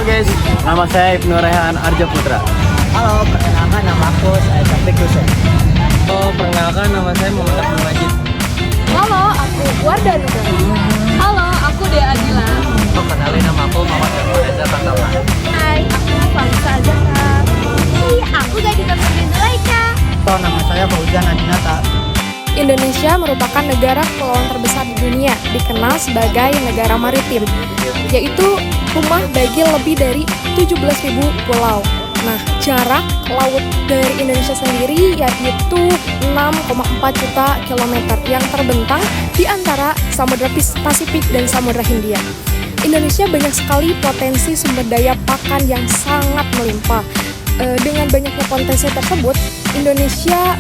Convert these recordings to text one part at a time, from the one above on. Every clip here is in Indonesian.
guys, nama saya Ibnu Rehan Arja Putra. Halo, perkenalkan nama aku Taufik Hussein. Perkenalkan nama saya Muhammad Abdul Majid. Halo, aku Wardani. Halo, aku Dea Adila. Kenalin nama aku Muhammad Reza Pratama. Hai, aku Falisa Zahra. Hai, aku Gadita Putri Zulaika. Nama saya Fauzan Adinata. Indonesia merupakan negara kepulauan terbesar di dunia, dikenal sebagai negara maritim, yaitu rumah bagi lebih dari 17.000 pulau. Nah, jarak laut dari Indonesia sendiri yaitu 6,4 juta kilometer yang terbentang di antara Samudra Pasifik dan Samudra Hindia. Indonesia banyak sekali potensi sumber daya pakan yang sangat melimpah. Dengan banyaknya potensi tersebut, Indonesia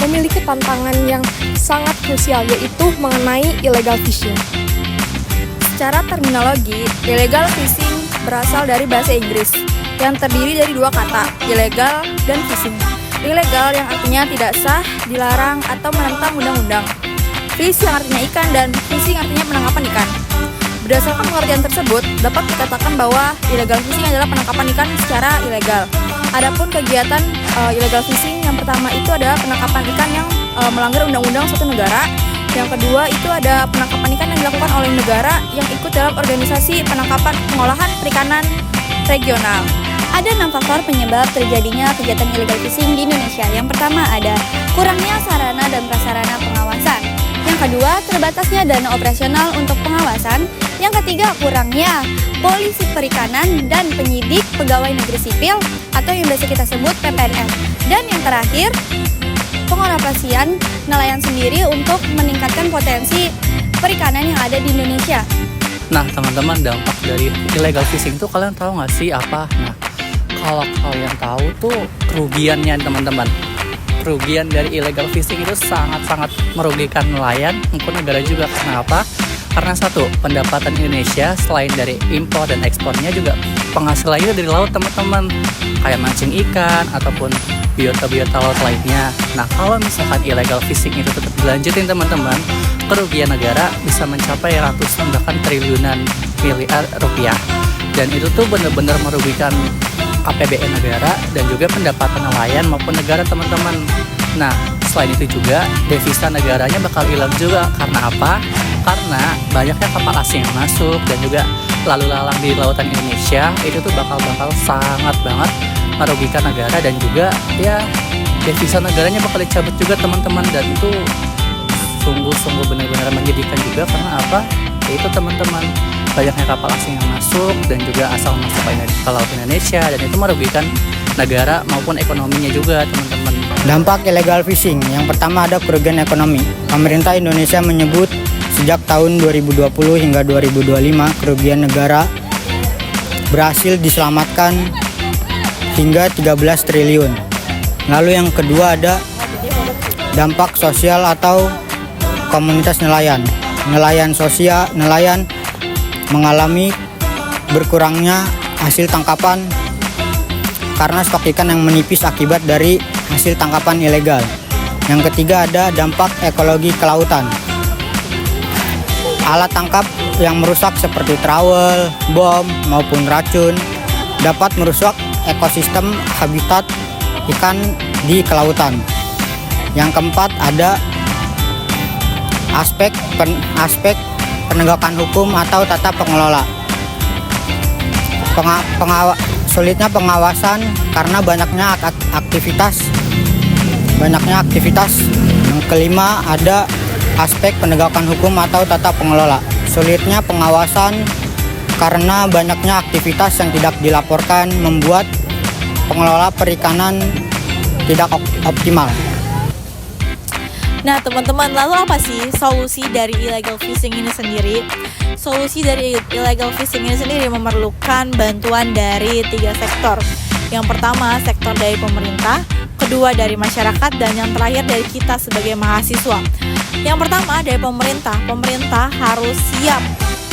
memiliki tantangan yang sangat krusial, yaitu mengenai illegal fishing. Secara terminologi, illegal fishing berasal dari bahasa Inggris yang terdiri dari dua kata, ilegal dan fishing. Ilegal yang artinya tidak sah, dilarang, atau menentang undang-undang. Fish yang artinya ikan dan fishing artinya penangkapan ikan. Berdasarkan pengertian tersebut, dapat dikatakan bahwa illegal fishing adalah penangkapan ikan secara ilegal. Adapun kegiatan illegal fishing yang pertama itu adalah penangkapan ikan yang melanggar undang-undang suatu negara. Yang kedua itu ada penangkapan ikan yang dilakukan oleh negara yang ikut dalam organisasi penangkapan pengolahan perikanan regional. Ada 6 faktor penyebab terjadinya kegiatan illegal fishing di Indonesia. Yang pertama ada kurangnya sarana dan prasarana pengawasan. Yang kedua, terbatasnya dana operasional untuk pengawasan. Yang ketiga, kurangnya polisi perikanan dan penyidik pegawai negeri sipil atau yang biasa kita sebut PPNS. Dan yang terakhir, pengoperasian nelayan sendiri untuk meningkatkan potensi perikanan yang ada di Indonesia. Nah teman-teman, dampak dari illegal fishing itu kalian tahu nggak sih apa? Nah kalau kalian tahu tuh kerugiannya teman-teman, kerugian dari illegal fishing itu sangat-sangat merugikan nelayan maupun negara juga. Kenapa? Karena satu, pendapatan Indonesia selain dari impor dan ekspornya juga penghasilannya dari laut teman-teman, kayak mancing ikan ataupun biota-biota laut lainnya. Nah kalau misalkan illegal fishing itu tetap dilanjutin teman-teman, kerugian negara bisa mencapai ratusan bahkan triliunan miliar rupiah. Dan itu tuh benar-benar merugikan APBN negara dan juga pendapatan nelayan maupun negara teman-teman. Nah selain itu juga devisa negaranya bakal hilang juga. Karena apa? Karena banyaknya kapal asing yang masuk dan juga lalu lalang di lautan Indonesia itu tuh bakal sangat banget merugikan negara dan juga ya devisa negaranya bakal dicabut juga teman-teman. Dan itu sungguh benar-benar menyedihkan juga. Karena apa? Yaitu teman-teman, banyaknya kapal asing yang masuk dan juga asal masuk ke laut Indonesia, dan itu merugikan negara maupun ekonominya juga teman-teman. Dampak illegal fishing. Yang pertama ada kerugian ekonomi. Pemerintah Indonesia menyebut sejak tahun 2020 hingga 2025 kerugian negara berhasil diselamatkan hingga 13 triliun. Lalu yang kedua ada dampak sosial atau komunitas nelayan. Nelayan mengalami berkurangnya hasil tangkapan karena stok ikan yang menipis akibat dari hasil tangkapan ilegal. Yang ketiga ada dampak ekologi kelautan. Alat tangkap yang merusak seperti trowel, bom, maupun racun dapat merusak ekosistem habitat ikan di kelautan. Yang keempat ada aspek penegakan hukum atau tata pengelola. Sulitnya pengawasan karena banyaknya aktivitas. Yang kelima ada aspek penegakan hukum atau tata pengelola. Sulitnya pengawasan karena banyaknya aktivitas yang tidak dilaporkan membuat pengelola perikanan tidak optimal. Nah teman-teman, lalu apa sih solusi dari illegal fishing ini sendiri? Solusi dari illegal fishing ini sendiri memerlukan bantuan dari 3 sektor. Yang pertama, sektor dari pemerintah, kedua dari masyarakat, dan yang terakhir dari kita sebagai mahasiswa. Yang pertama dari pemerintah harus siap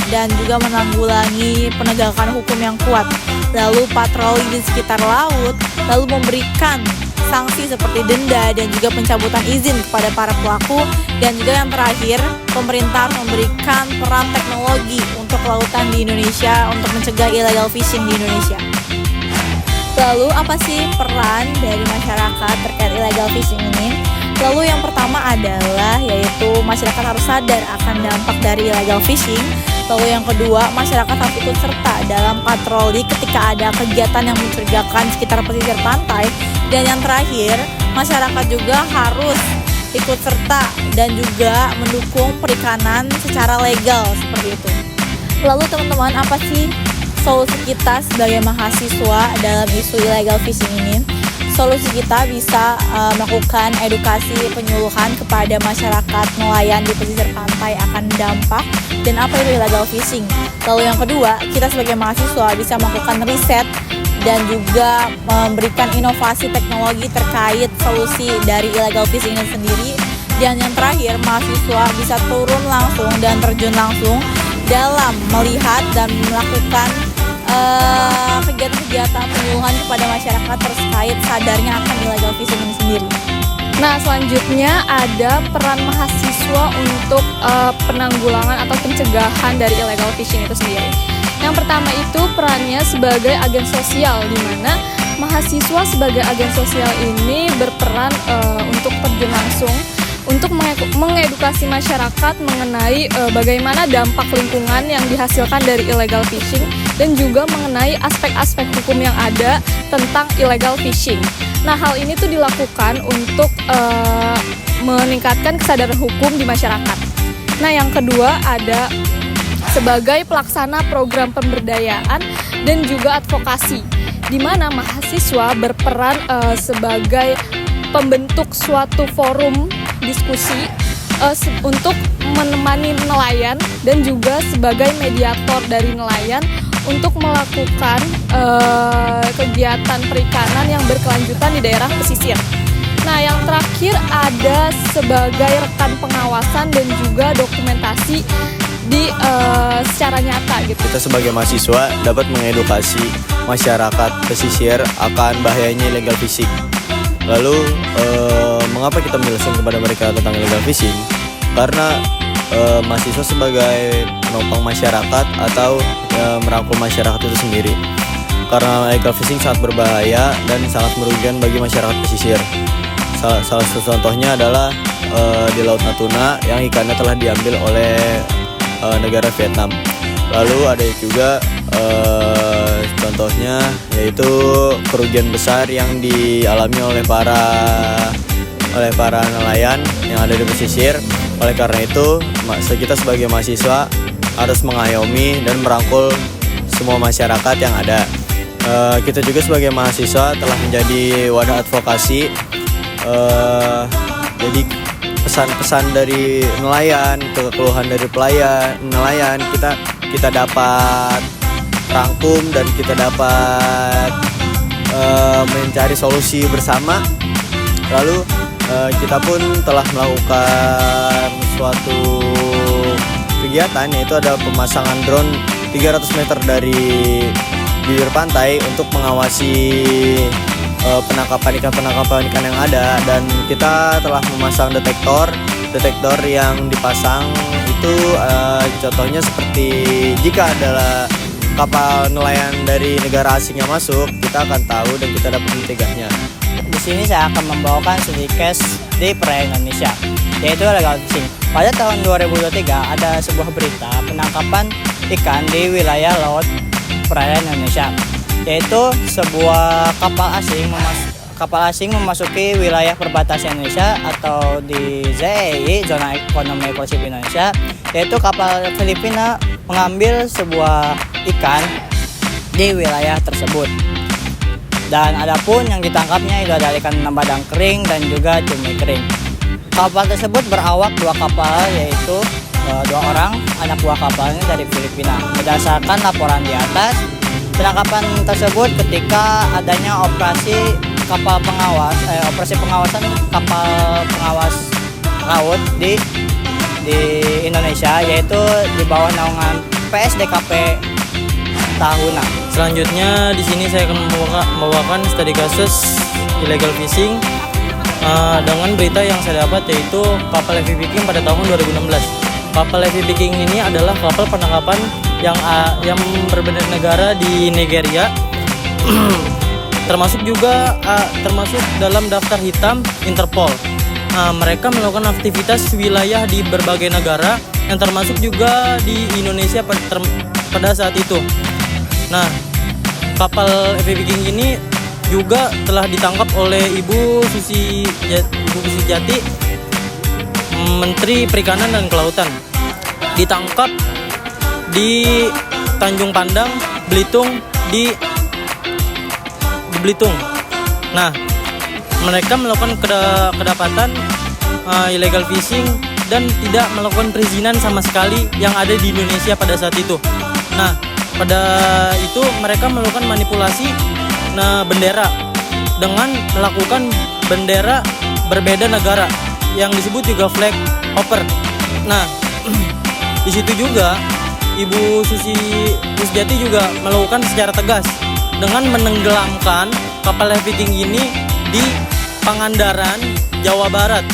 dan juga menanggulangi penegakan hukum yang kuat, lalu patroli di sekitar laut, lalu memberikan sanksi seperti denda dan juga pencabutan izin kepada para pelaku. Dan juga yang terakhir, pemerintah memberikan peran teknologi untuk kelautan di Indonesia untuk mencegah illegal fishing di Indonesia. Lalu apa sih peran dari masyarakat terkait illegal fishing ini? Lalu yang pertama adalah yaitu masyarakat harus sadar akan dampak dari illegal fishing. Lalu yang kedua, masyarakat harus ikut serta dalam patroli ketika ada kegiatan yang mencurigakan sekitar pesisir pantai. Dan yang terakhir, masyarakat juga harus ikut serta dan juga mendukung perikanan secara legal seperti itu. Lalu teman-teman, apa sih solusi kita sebagai mahasiswa dalam isu illegal fishing ini? Solusi kita bisa melakukan edukasi penyuluhan kepada masyarakat nelayan di pesisir pantai akan dampak dan apa itu illegal fishing. Lalu yang kedua, kita sebagai mahasiswa bisa melakukan riset dan juga memberikan inovasi teknologi terkait solusi dari illegal fishing ini sendiri. Dan yang terakhir, mahasiswa bisa turun langsung dan terjun langsung dalam melihat dan melakukan kegiatan-kegiatan penyuluhan kepada masyarakat terkait sadarnya akan illegal fishing ini sendiri. Nah, selanjutnya ada peran mahasiswa untuk penanggulangan atau pencegahan dari illegal fishing itu sendiri. Yang pertama itu perannya sebagai agen sosial, di mana mahasiswa sebagai agen sosial ini berperan untuk terjun langsung untuk mengedukasi masyarakat mengenai bagaimana dampak lingkungan yang dihasilkan dari illegal fishing dan juga mengenai aspek-aspek hukum yang ada tentang illegal fishing. Nah, hal ini tuh dilakukan untuk meningkatkan kesadaran hukum di masyarakat. Nah, yang kedua ada sebagai pelaksana program pemberdayaan dan juga advokasi, di mana mahasiswa berperan sebagai pembentuk suatu forum diskusi untuk menemani nelayan dan juga sebagai mediator dari nelayan untuk melakukan kegiatan perikanan yang berkelanjutan di daerah pesisir. Nah, yang terakhir ada sebagai rekan pengawasan dan juga dokumentasi di secara nyata gitu. Kita sebagai mahasiswa dapat mengedukasi masyarakat pesisir akan bahayanya illegal fishing. Lalu mengapa kita menjelaskan kepada mereka tentang illegal fishing? Karena mahasiswa sebagai penopang masyarakat atau merangkul masyarakat itu sendiri. Karena illegal fishing sangat berbahaya dan sangat merugikan bagi masyarakat pesisir. Salah satu contohnya adalah di Laut Natuna yang ikannya telah diambil oleh negara Vietnam. Lalu ada juga contohnya yaitu kerugian besar yang dialami oleh para nelayan yang ada di pesisir. Oleh karena itu, kita sebagai mahasiswa harus mengayomi dan merangkul semua masyarakat yang ada. Kita juga sebagai mahasiswa telah menjadi wadah advokasi. Jadi pesan-pesan dari nelayan, keluhan dari nelayan kita dapat rangkum dan kita dapat mencari solusi bersama. Lalu kita pun telah melakukan suatu kegiatan, yaitu ada pemasangan drone 300 meter dari bibir pantai untuk mengawasi penangkapan ikan yang ada. Dan kita telah memasang detektor yang dipasang itu contohnya seperti jika adalah kapal nelayan dari negara asing yang masuk, kita akan tahu dan kita dapat mencegahnya. Di sini saya akan membawakan studi case di perairan Indonesia, yaitu illegal fishing. Pada tahun 2023 ada sebuah berita penangkapan ikan di wilayah laut perairan Indonesia, yaitu sebuah kapal asing memasuki wilayah perbatasan Indonesia atau di ZEI, Zona Ekonomi Eksklusif Indonesia, yaitu kapal Filipina mengambil sebuah ikan di wilayah tersebut. Dan adapun yang ditangkapnya itu adalah ikan badang kering dan juga cumi kering. Kapal tersebut berawak 2 kapal, yaitu 2 orang anak buah kapalnya dari Filipina. Berdasarkan laporan di atas, penangkapan tersebut ketika adanya operasi pengawasan kapal pengawas laut di Indonesia, yaitu di bawah naungan PSDKP Tahuna. Selanjutnya di sini saya akan membawakan studi kasus illegal fishing dengan berita yang saya dapat, yaitu kapal heavy picking pada tahun 2016. Kapal heavy picking ini adalah kapal penangkapan yang berbeda negara di Nigeria. termasuk dalam daftar hitam Interpol. Mereka melakukan aktivitas wilayah di berbagai negara yang termasuk juga di Indonesia pada saat itu. Nah, kapal heavy picking ini juga telah ditangkap oleh Ibu Susi Jati, Menteri Perikanan dan Kelautan. Ditangkap di Tanjung Pandang, Belitung, di Belitung. Nah, mereka melakukan kedapatan illegal fishing dan tidak melakukan perizinan sama sekali yang ada di Indonesia pada saat itu. Nah, pada itu mereka melakukan manipulasi bendera dengan melakukan bendera berbeda negara yang disebut juga flag hopper. Nah, di situ juga Ibu Susiati juga melakukan secara tegas dengan menenggelamkan kapal heavy picking ini di Pangandaran, Jawa Barat.